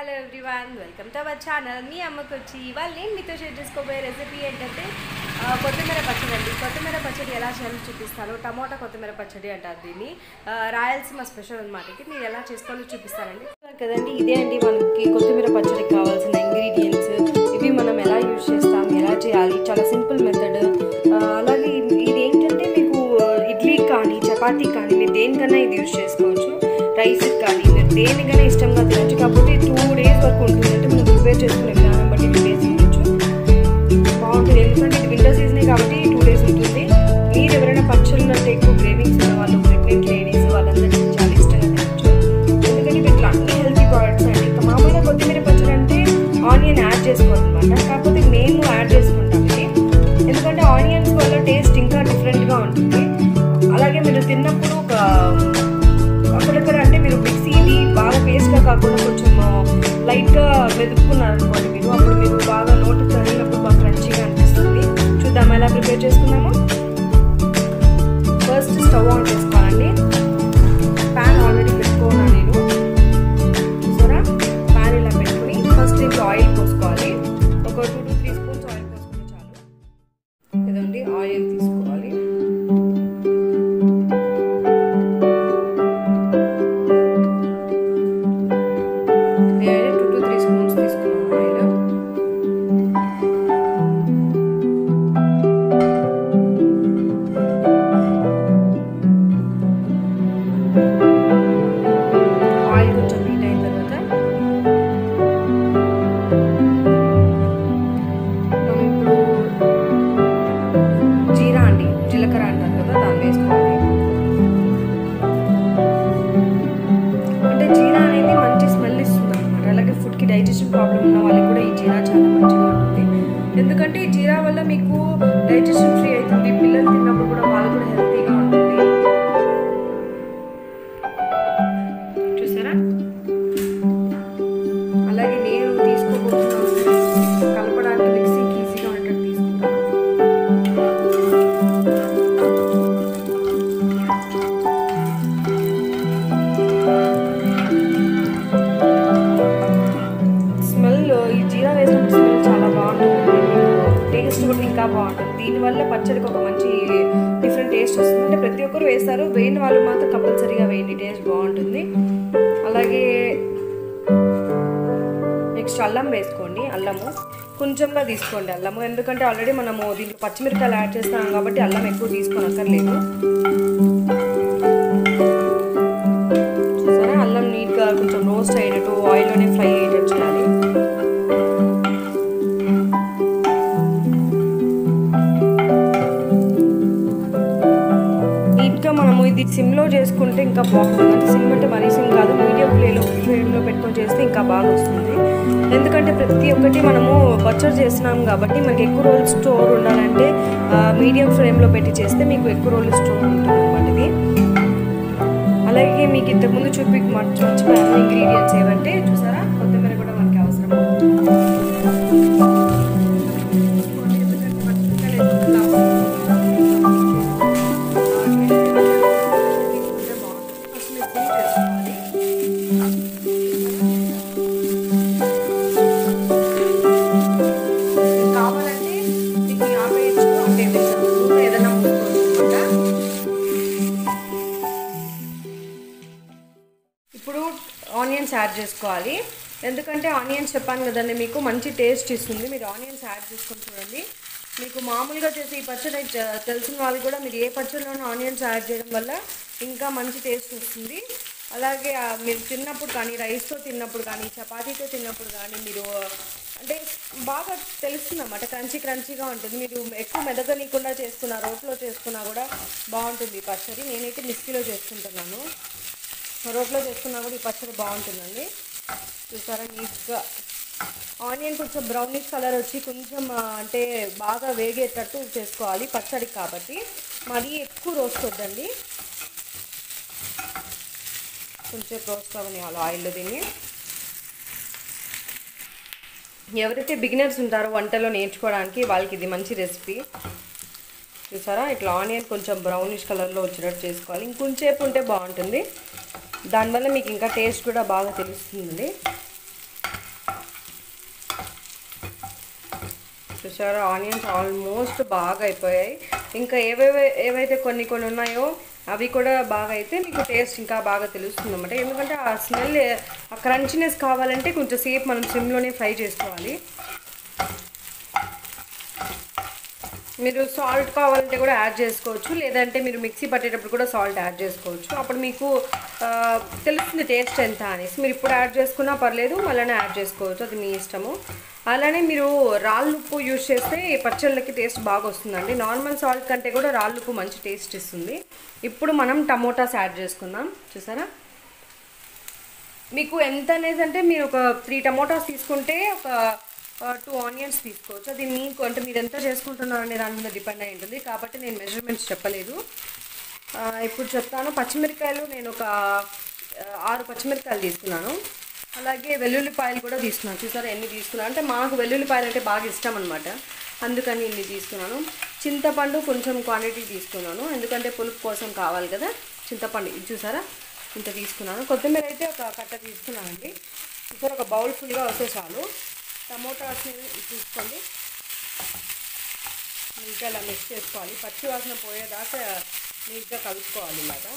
Hello everyone, welcome to our channel. మీ అమ్మకి వచ్చి ఇవాళ నేను మీతో షేర్ చేసుకోబోయే రెసిపీ ఏంటంటే కొత్తిమీర పచ్చడి అండి. కొత్తిమీర పచ్చడి ఎలా చేయాలో చూపిస్తాను. టమోటా కొత్తిమీర పచ్చడి అంటారు దీన్ని. రాయలసీమ స్పెషల్ అనమాట. ఇది నేను ఎలా చేసుకోవాలో చూపిస్తానండి కదండి. ఇదే అండి మనకి కొత్తిమీర పచ్చడికి కావాల్సిన ఇంగ్రీడియంట్స్. ఇవి మనం ఎలా యూజ్ చేస్తాం, ఎలా చేయాలి, చాలా సింపుల్ మెథడ్. అలాగే ఇది ఏంటంటే మీకు ఇడ్లీ కానీ చపాతీ కానీ మీరు దేనికన్నా ఇది యూజ్ చేసుకోవచ్చు. రైస్కి కానీ మీరు దేనికైనా ఇష్టంగా తినచ్చు. కాకపోతే 2 days వరకు ఉంటుంది. అంటే మనం ప్రిపేర్ చేసుకునే విధానం బట్టి 2 days తినచ్చు. బాగుంటుంది. ఎందుకంటే ఇది వింటర్ సీజనే కాబట్టి 2 days ఉంటుంది. మీరు ఎవరైనా పచ్చళ్ళు అంటే ఎక్కువ క్రేవింగ్స్ ఉన్న వాళ్ళు, ప్రెగ్నెంట్ లేడీస్, వాళ్ళందరికీ చాలా ఇష్టంగా తినచ్చు. ఎందుకంటే వీటిలో అన్ని హెల్తీ ప్రోడక్ట్స్ అండి. ఇంకా మామూలుగా కొత్తిమీర పచ్చడి అంటే ఆనియన్ యాడ్ చేసుకోవాలన్నమాట. కాకపోతే మేము యాడ్ చేసుకుంటాం ఇది. ఎందుకంటే ఆనియన్స్ వల్ల టేస్ట్ ఇంకా డిఫరెంట్గా ఉంటుంది. అలాగే మీరు తిన్నప్పుడు అక్కడక్కడ అంటే మీరు మిక్సీని బాగా పేస్ట్గా కాకుండా కొంచెం లైట్గా మెదుపుకున్నారు అనుకోండి మీరు, అప్పుడు మీరు బాగా నోటు తగిలినప్పుడు బాగా క్రంచీగా అనిపిస్తుంది. చూద్దాం ఎలా ప్రిపేర్ చేసుకున్నామో. ఫస్ట్ స్టవ్ ఆన్ చేసుకోవాలండి. ప్యాన్ ఆల్రెడీ పెట్టుకున్నాను నేను. చూసారా, ప్యాన్ ఇలా పెట్టుకుని ఫస్ట్ ఇంట్లో ఆయిల్ పోసుకోవాలి. ఒక 2 to 3 స్పూన్స్ ఆయిల్ పోసుకుంటే చాలు. ఇదండి ఆయిల్ తీసుకోవాలి. డైజెషన్ ప్రాబ్లం ఉన్న వాళ్ళకి కూడా ఈ జీరా చాలా మంచిగా ఉంటుంది. ఎందుకంటే ఈ జీరా వల్ల మీకు డైజెషన్ ఫ్రీ అవుతుంది. పిల్లలు తిన్నప్పుడు కూడా వాళ్ళు కూడా హెల్తీగా ఉంటుంది. చూసారా, అలాగే నేను తీసుకోబోతున్నాను కలపడానికి మిక్సీకి ఈజీగా ఉండేటట్టు తీసుకుంటాను. ఇంకా బాగుంటుంది. దీనివల్ల పచ్చడికి ఒక మంచి డిఫరెంట్ టేస్ట్ వస్తుంది. అంటే ప్రతి ఒక్కరు వేస్తారు, వేయని వాళ్ళు మాత్రం కంపల్సరీగా వేయండి, టేస్ట్ బాగుంటుంది. అలాగే నెక్స్ట్ అల్లం వేసుకోండి. అల్లము కొంచెంగా తీసుకోండి అల్లము, ఎందుకంటే ఆల్రెడీ మనము దీంట్లో పచ్చిమిరకాయలు యాడ్ చేస్తాం కాబట్టి అల్లం ఎక్కువ తీసుకోనక్కర్లేదు. చూసారా, అల్లం నీట్గా కొంచెం రోస్ట్ అయ్యేటట్టు ఆయిల్లోనే ఫ్రై అయ్యేటట్టు చేయాలి. మనము ఇది సిమ్లో చేసుకుంటే ఇంకా బాగుంటుంది. అంటే సిమ్ అంటే మరీ సిమ్ కాదు, మీడియం ఫ్లేమ్లో పెట్టుకొని చేస్తే ఇంకా బాగా వస్తుంది. ఎందుకంటే ప్రతి ఒక్కటి మనము పచ్చడి చేస్తున్నాం కాబట్టి మనకి ఎక్కువ రోజులు స్టోర్ ఉండాలంటే మీడియం ఫ్లేమ్లో పెట్టి చేస్తే మీకు ఎక్కువ రోజులు స్టోర్ ఉంటుంది అన్నమాట ఇది. అలాగే మీకు ఇంతకుముందు మర్చిపోయాను ఇంగ్రీడియంట్స్ ఏమంటే, చూసారా, కొత్తిమీర కూడా మనకి అవసరం. ఇప్పుడు ఆనియన్స్ యాడ్ చేసుకోవాలి. ఎందుకంటే ఆనియన్స్ చెప్పాను కదండి మీకు మంచి టేస్ట్ ఇస్తుంది. మీరు ఆనియన్స్ యాడ్ చేసుకొని చూడండి. మీకు మామూలుగా చేసి ఈ పచ్చడి తెలిసిన వాళ్ళు కూడా మీరు ఏ పచ్చడిలోనూ ఆనియన్స్ యాడ్ చేయడం వల్ల ఇంకా మంచి టేస్ట్ వస్తుంది. అలాగే మీరు తిన్నప్పుడు కానీ, రైస్తో తిన్నప్పుడు కానీ, చపాతీతో తిన్నప్పుడు కానీ మీరు అంటే బాగా తెలుస్తుంది అన్నమాట. క్రంచీగా ఉంటుంది. మీరు ఎక్కువ మెదగనీయకుండా చేసుకున్నా, రోట్లో చేసుకున్నా కూడా బాగుంటుంది ఈ పచ్చడి. నేనైతే మిక్సీలో చేసుకుంటున్నాను. రోట్లో చేసుకున్నా కూడా ఈ పచ్చడి బాగుంటుందండి. చూసారా, నీట్గా ఆనియన్ కొంచెం బ్రౌనిష్ కలర్ వచ్చి కొంచెం అంటే బాగా వేగేటట్టు చేసుకోవాలి పచ్చడి కాబట్టి. మరీ ఎక్కువ రోస్ట్ వద్దండి, కొంచెం రోస్ట్ అవ్వనివ్వాలి ఆయిల్లో దీన్ని. ఎవరైతే బిగినర్స్ ఉంటారో వంటలో నేర్చుకోవడానికి వాళ్ళకి ఇది మంచి రెసిపీ. చూసారా, ఇట్లా ఆనియన్ కొంచెం బ్రౌనిష్ కలర్లో వచ్చేటట్టు చేసుకోవాలి. ఇంకొంచేపు ఉంటే బాగుంటుంది. దానివల్ల మీకు ఇంకా టేస్ట్ కూడా బాగా తెలుస్తుంది. చూసారా ఆనియన్స్ ఆల్మోస్ట్ బాగా అయిపోయాయి. ఇంకా ఏవైతే కొన్ని ఉన్నాయో అవి కూడా బాగా అయితే మీకు టేస్ట్ ఇంకా బాగా తెలుస్తుంది అన్నమాట. ఎందుకంటే ఆ స్మెల్, ఆ క్రంచినెస్ కావాలంటే కొంచెం సేపు మనం సిమ్లోనే ఫ్రై చేసుకోవాలి. మీరు సాల్ట్ కావాలంటే కూడా యాడ్ చేసుకోవచ్చు, లేదంటే మీరు మిక్సీ పట్టేటప్పుడు కూడా సాల్ట్ యాడ్ చేసుకోవచ్చు. అప్పుడు మీకు తెలుస్తుంది టేస్ట్ ఎంత అనేసి. మీరు ఇప్పుడు యాడ్ చేసుకున్నా పర్లేదు, మళ్ళీ యాడ్ చేసుకోవచ్చు, అది మీ ఇష్టము. అలానే మీరు రాళ్ళుప్పు యూజ్ చేస్తే పచ్చళ్ళకి టేస్ట్ బాగా వస్తుందండి. నార్మల్ సాల్ట్ కంటే కూడా రాళ్ళుప్పు మంచి టేస్ట్ ఇస్తుంది. ఇప్పుడు మనం టమోటాస్ యాడ్ చేసుకుందాం. చూసారా మీకు ఎంత అనేది అంటే మీరు ఒక 3 టమోటాస్ తీసుకుంటే ఒక 2 ఆనియన్స్ తీసుకోవచ్చు. అది మీకు అంటే మీరు ఎంత చేసుకుంటున్నారు అనే దాని మీద డిపెండ్ అయి ఉంటుంది, కాబట్టి నేను మెజర్మెంట్స్ చెప్పలేదు. ఇప్పుడు చెప్తాను. పచ్చిమిరకాయలు నేను ఒక 6 పచ్చిమిరకాయలు తీసుకున్నాను. అలాగే వెల్లుల్లిపాయలు కూడా తీసుకున్నాను. చూసారా ఎన్ని తీసుకున్నాను అంటే మాకు వెల్లుల్లిపాయలు అంటే బాగా ఇష్టం అనమాట, అందుకని ఇన్ని తీసుకున్నాను. చింతపండు కొంచెం క్వాంటిటీ తీసుకున్నాను, ఎందుకంటే పులుపు కోసం కావాలి కదా చింతపండు. ఇది చూసారా ఇంత తీసుకున్నాను. కొత్తిమీర అయితే ఒక కట్ట తీసుకున్నానండి. చూసారా ఒక బౌల్ ఫుల్గా వస్తే చాలు. టమోటాస్ని తీసుకోండి, ఇంకా ఇలా మిక్స్ చేసుకోవాలి. పచ్చి వాసన పోయేదాకా నీట్గా కలుపుకోవాలి. ఇలాగా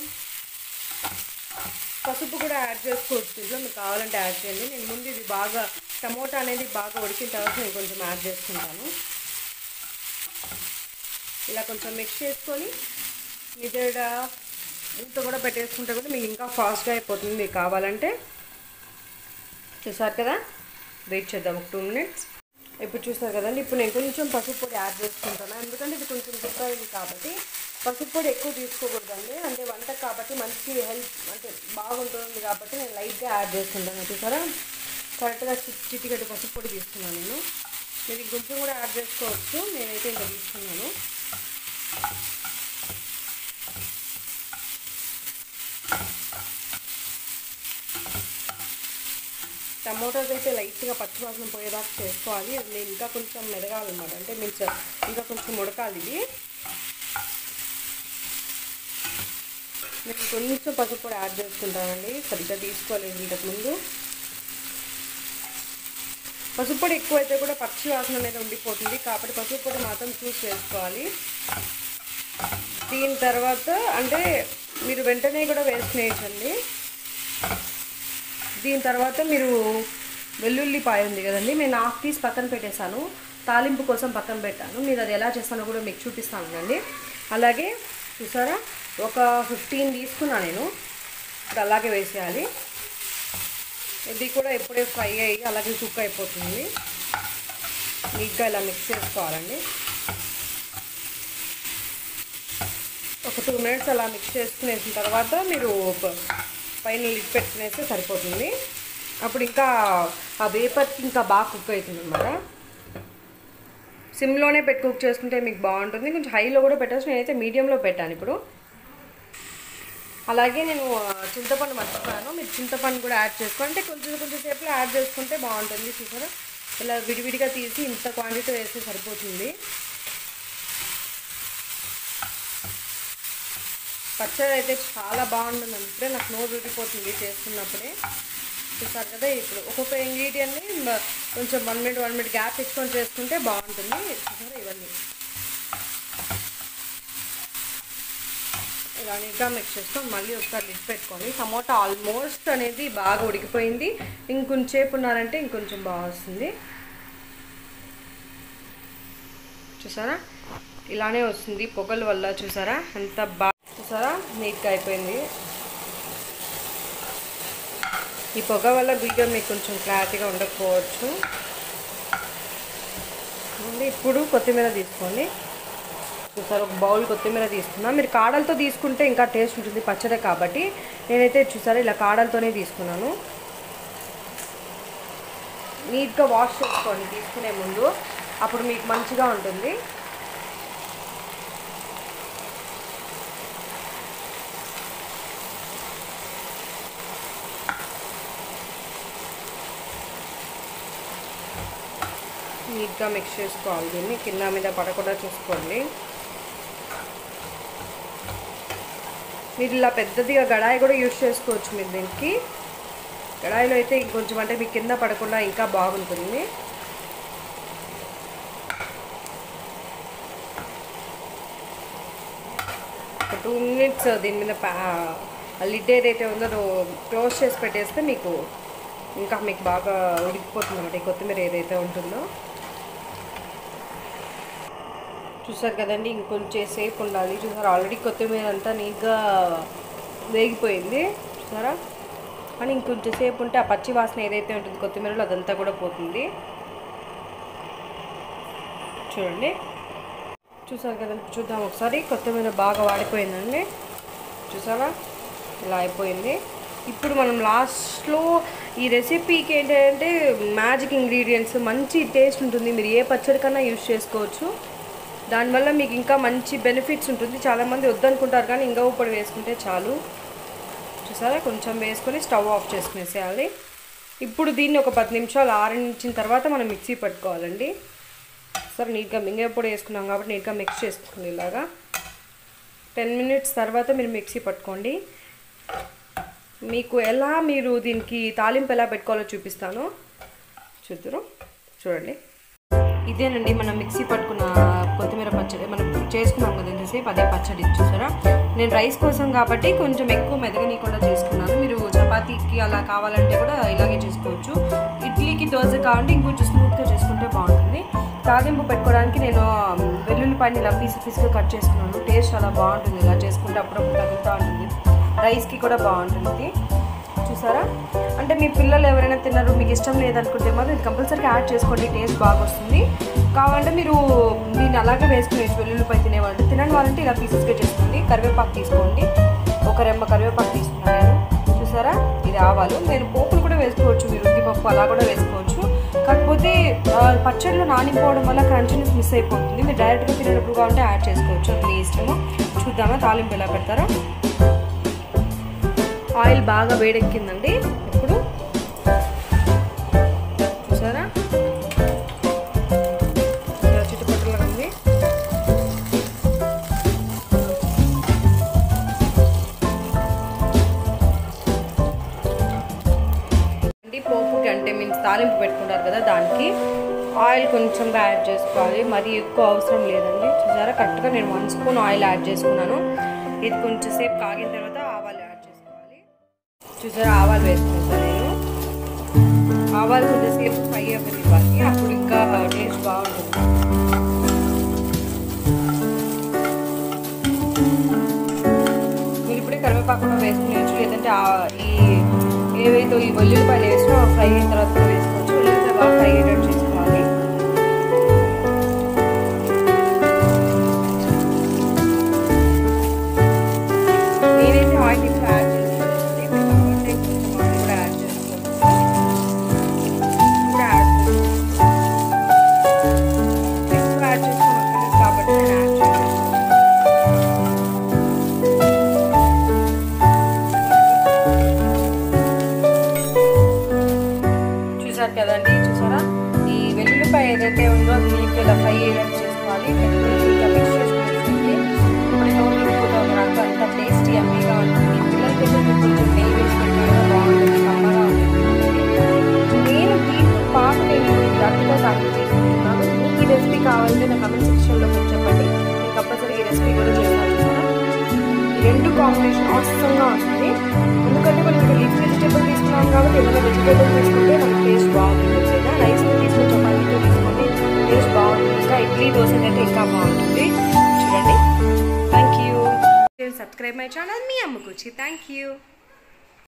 పసుపు కూడా యాడ్ చేసుకోవచ్చు దీంట్లో, మీకు కావాలంటే యాడ్ చేయండి. నేను ముందు ఇది బాగా టమోటా అనేది బాగా ఉడికిన తర్వాత నేను కొంచెం యాడ్ చేసుకుంటాను. ఇలా కొంచెం మిక్స్ చేసుకొని మిగతా ఇంత కూడా పెట్టేసుకుంటే కూడా మీకు ఇంకా ఫాస్ట్గా అయిపోతుంది. మీకు కావాలంటే చూసారు కదా, వెయిట్ చేద్దాం ఒక 2 మినిట్స్. ఇప్పుడు చూసారు కదండి, ఇప్పుడు నేను కొంచెం పసుపు పొడి యాడ్ చేసుకుంటాను, ఎందుకంటే ఇది కొంచెం డిఫరెంట్ కాబట్టి. పసుపు పొడి ఎక్కువ తీసుకోకూడదండి, అంటే వంట కాబట్టి మంచి హెల్త్ అంటే బాగుంటుంది కాబట్టి నేను లైట్గా యాడ్ చేసుకుంటాను. చూసారా కరెక్ట్గా చిటికెడు పసుపు పొడి తీసుకున్నాను నేను. మీరు ఇంకొంచెం కూడా యాడ్ చేసుకోవచ్చు, నేనైతే ఇంకా తీసుకున్నాను. టమోటాస్ అయితే లైట్గా పచ్చివాసన పోయేదాకా చేసుకోవాలి. అది ఇంకా కొంచెం మెదగాలన్నమాట, అంటే మీకు ఇంకా కొంచెం ఉడకాలి ఇది. నేను కొంచెం పసుపు కూడా యాడ్ చేసుకుంటానండి, సరిగ్గా తీసుకోలేదు ఇంతకుముందు. పసుపు పొడి ఎక్కువైతే కూడా పచ్చి వాసన అనేది ఉండిపోతుంది, కాబట్టి పసుపు పొడి మాత్రం చూసి వేసుకోవాలి. దీని తర్వాత అంటే మీరు వెంటనే కూడా వేసుకునేయచ్చండి. దీని తర్వాత మీరు వెల్లుల్లిపాయ ఉంది కదండి, నేను 1/2 తీసి పక్కన పెట్టేశాను, తాలింపు కోసం పక్కన పెట్టాను. మీరు అది ఎలా చేస్తానో కూడా మీకు చూపిస్తాను అండి. అలాగే చూసారా ఒక 15 తీసుకున్నా నేను, ఇప్పుడు అలాగే వేసేయాలి. ఇది కూడా ఎప్పుడే ఫ్రై అయ్యి అలాగే కుక్ అయిపోతుంది. నీట్గా ఇలా మిక్స్ చేసుకోవాలండి. ఒక 2 మినిట్స్ అలా మిక్స్ చేసుకునేసిన తర్వాత మీరు పైన లిడ్ పెట్టుకునేస్తే సరిపోతుంది. అప్పుడు ఇంకా ఆ వేపర్కి ఇంకా బాగా కుక్ అవుతుంది అన్నమాట. సిమ్లోనే పెట్టి కుక్ చేసుకుంటే మీకు బాగుంటుంది, కొంచెం హైలో కూడా పెట్టచ్చు, నేనైతే మీడియంలో పెట్టాను ఇప్పుడు. అలాగే నేను చింతపండు మర్చిపోయాను, మీరు చింతపండు కూడా యాడ్ చేసుకోండి, కొంచెం సేపులో యాడ్ చేసుకుంటే బాగుంటుంది. చూసారా ఇలా విడివిడిగా తీసి ఇంత క్వాంటిటీ వేస్తే సరిపోతుంది. పచ్చడి అయితే చాలా బాగుంటుంది, అంటే నాకు నోరు ఊరిపోతుంది చేసుకున్నప్పుడే. చూసారు కదా, ఇప్పుడు ఒక్కొక్క ఇంగ్రీడియంట్ని కొంచెం 1 మినిట్ గ్యాప్ ఇచ్చుకొని చేసుకుంటే బాగుంటుంది. చూసారా ఇవన్నీ ఇలా నీట్గా మిక్స్ చేసుకొని మళ్ళీ ఒకసారి లిడ్ పెట్టుకొని. టమోటా ఆల్మోస్ట్ అనేది బాగా ఉడికిపోయింది, ఇంకొంచెంసేపు ఉన్నారంటే ఇంకొంచెం బాగా వస్తుంది. చూసారా ఇలానే వస్తుంది పొగల వల్ల. చూసారా ఎంత బాగా, చూసారా నీట్గా అయిపోయింది. ఈ పొగ వల్ల వీడియో మీకు కొంచెం క్లారిటీగా ఉండకపోవచ్చు. ఇప్పుడు కొత్తిమీర తీసుకోండి. చూసారు ఒక బౌల్ కొత్తిమీర తీసుకున్నా, మీరు కాడలతో తీసుకుంటే ఇంకా టేస్ట్ ఉంటుంది పచ్చడి కాబట్టి. నేనైతే చూసారా ఇలా కాడలతోనే తీసుకున్నాను. నీట్గా వాష్ చేసుకోండి తీసుకునే ముందు, అప్పుడు మీకు మంచిగా ఉంటుంది. నీట్గా మిక్స్ చేసుకోవాలి, దీన్ని కింద మీద పడకుండా చూసుకోండి. మీరు ఇలా పెద్దదిగా గడాయి కూడా యూజ్ చేసుకోవచ్చు. మీరు దీనికి కడాయిలో అయితే ఇంకొంచెం అంటే మీకు కింద పడకుండా ఇంకా బాగుంటుంది. ఒక 2 మినిట్స్ దీని మీద లిడ్ ఏదైతే ఉందో క్లోజ్ చేసి పెట్టేస్తే మీకు బాగా ఉడికిపోతుంది అన్నమాట ఈ కొత్తిమీర ఏదైతే ఉంటుందో. చూసారు కదండి, ఇంకొంచెం సేపు ఉండాలి. చూసారు ఆల్రెడీ కొత్తిమీర అంతా నీట్గా వేగిపోయింది చూసారా. కానీ ఇంకొంచెం సేపు ఉంటే ఆ పచ్చి వాసన ఏదైతే ఉంటుంది కొత్తిమీరలో అదంతా కూడా పోతుంది. చూడండి, చూసారు కదండి. చూద్దాం ఒకసారి. కొత్తిమీర బాగా వాడిపోయిందండి చూసారా, ఇలా అయిపోయింది. ఇప్పుడు మనం లాస్ట్లో ఈ రెసిపీకి ఏంటంటే మ్యాజిక్ ఇంగ్రీడియంట్స్, మంచి టేస్ట్ ఉంటుంది. మీరు ఏ పచ్చడి కన్నా యూజ్ చేసుకోవచ్చు. దానివల్ల మీకు ఇంకా మంచి బెనిఫిట్స్ ఉంటుంది. చాలామంది వద్దనుకుంటారు కానీ ఇంగువ పొడి వేసుకుంటే చాలు. చూసారా, కొంచెం వేసుకొని స్టవ్ ఆఫ్ చేసుకునేసేయాలి. ఇప్పుడు దీన్ని ఒక 10 నిమిషాలు ఆరనించిన తర్వాత మనం మిక్సీ పట్టుకోవాలండి. సరే, నీట్గా ఇంగువ పొడి వేసుకున్నాం కాబట్టి నీట్గా మిక్స్ చేసుకోండి. ఇలాగా 10 మినిట్స్ తర్వాత మీరు మిక్సీ పట్టుకోండి. మీకు మీరు దీనికి తాలింపు ఎలా పెట్టుకోవాలో చూపిస్తాను, చూడండి. ఇదేనండి మనం మిక్సీ పట్టుకున్న కొత్తిమీర పచ్చడి. మనం చేసుకున్నాం కదా ఇంతసేపు, అదే పచ్చడి. చూసారా, నేను రైస్ కోసం కాబట్టి కొంచెం ఎక్కువ మెదగనీయకుండా చేసుకున్నాను. మీరు చపాతీకి అలా కావాలంటే కూడా ఇలాగే చేసుకోవచ్చు. ఇడ్లీకి, దోశ కావాలంటే ఇంకొంచెం స్మూత్గా చేసుకుంటే బాగుంటుంది. తాలింపు పెట్టుకోవడానికి నేను వెల్లుల్లిపాయని ఇలా పీసుగా కట్ చేసుకున్నాను. టేస్ట్ చాలా బాగుంటుంది ఇలా చేసుకుంటే, అప్పుడప్పుడు తగులుతూ ఉంటుంది. రైస్కి కూడా బాగుంటుంది చూసారా. అంటే మీ పిల్లలు ఎవరైనా తిన్నారు, మీకు ఇష్టం లేదనుకుంటే మాత్రం ఇది కంపల్సరీగా యాడ్ చేసుకోండి, టేస్ట్ బాగా వస్తుంది. కావాలంటే మీరు దీన్ని అలాగే వేసుకునేసి వెల్లుల్లిపాయ తినేవాళ్ళు. తినని వాళ్ళంటే ఇలా పీసెస్గా చేసుకోండి. కరివేపాకు తీసుకోండి, ఒక రెమ్మ కరివేపాకు తీసుకున్నాను నేను. చూసారా, ఇది ఆవాలు. నేను పోపులు కూడా వేసుకోవచ్చు, మీరు ఉద్దిపప్పు అలా కూడా వేసుకోవచ్చు. కాకపోతే పచ్చడిలో నానిపోవడం వల్ల క్రంచీనెస్ మిస్ అయిపోతుంది. మీరు డైరెక్ట్గా తినేటప్పుడు కావాలంటే యాడ్ చేసుకోవచ్చు, అది మీ ఇష్టము. చూద్దామా తాలింపు ఎలా పెడతారో. ఆయిల్ బాగా వేడెక్కిందండి ఇప్పుడు. చూసారా, చుట్టుపక్కల ఉంది. పోపుకి అంటే మీన్స్ తాలింపు పెట్టుకుంటారు కదా, దానికి ఆయిల్ కొంచెంగా యాడ్ చేసుకోవాలి. మరీ ఎక్కువ అవసరం లేదండి. చూసారా, కరెక్ట్గా నేను 1 స్పూన్ ఆయిల్ యాడ్ చేసుకున్నాను. ఇది కొంచెం సేపు కాగిన తర్వాత ఆవాలు యాడ్ చేసుకోవాలి. చూసారా, ఆవాలు వేసుకుంటాను నేను. ఆవాలు కొద్దిసేపు ఫ్రై అవ్వనివ్వాలి, అప్పుడు ఇంకా టేస్ట్ బాగుంటుంది. మీరు ఇప్పుడే కరివేపాకు కూడా వేసుకునేవచ్చు, లేదంటే ఏవైతే ఈ వెల్లుల్లిపాయలు వేసినా ఫ్రై అయిన తర్వాత కూడా వేసుకోవచ్చు. లేదంటే బాగా ఫ్రై అయ్యేటట్టు చేసుకోవాలి. నేనైతే ఆయిల్ ఎక్కువ యాడ్ చేసుకోవాలి, కాబట్టి కొంచెం ఆయిల్ కూడా యాడ్ చేసుకోవచ్చు. కూడా యాడ్ ఎక్కువ యాడ్ చేసుకోవాలి కాబట్టి నేను యాడ్ చేస్తాను. చూసారు కదండి, చూసారా, ఈ వెల్లుల్లిపాయ ఏదైతే ఉందో అది మీకు ఇలా ఫ్రై అయ్యేటట్టు చేసుకోవాలి. ఇంకా మిక్స్ చేసుకునేసి ఇప్పుడు నోరు ఎక్కువగా నాకు అంత టేస్టీ అమ్మీగా ఉంటుంది. పిల్లలకి అయితే మీరు కొంచెం నెయ్యి వేసి పెట్టినా బాగుంటుంది, కమ్మగా ఉంటుంది. నేను దీంతో పాటు నేను అట్లా సాగు చేసుకుంటున్నాను. మీకు ఈ రెసిపీ కావాలంటే నా కమెంట్ సెక్షన్లో మీరు చెప్పండి, నేను కంపల్సరీ ఈ రెసిపీ కూడా చేస్తాను. ఈ రెండు కాంబినేషన్ అవసరంగా వస్తుంది. ఎందుకంటే మనం ఇక్కడ లీఫ్ వెజిటేబుల్ తీసుకున్నాం కాబట్టి ఏమైనా వెజిటేబుల్ తీసుకుంటే మనకి టేస్ట్ బాగుంటుంది. లేదా రైస్ తీసుకుని చపాతీతో తీసుకుంటే టేస్ట్ బాగుంటుంది. ఇంకా ఇడ్లీ, దోశ అయితే ఇంకా బాగుంటుంది. చూడండి. Thank you. Subscribe my channel మీ అమ్మకుచి. Thank you.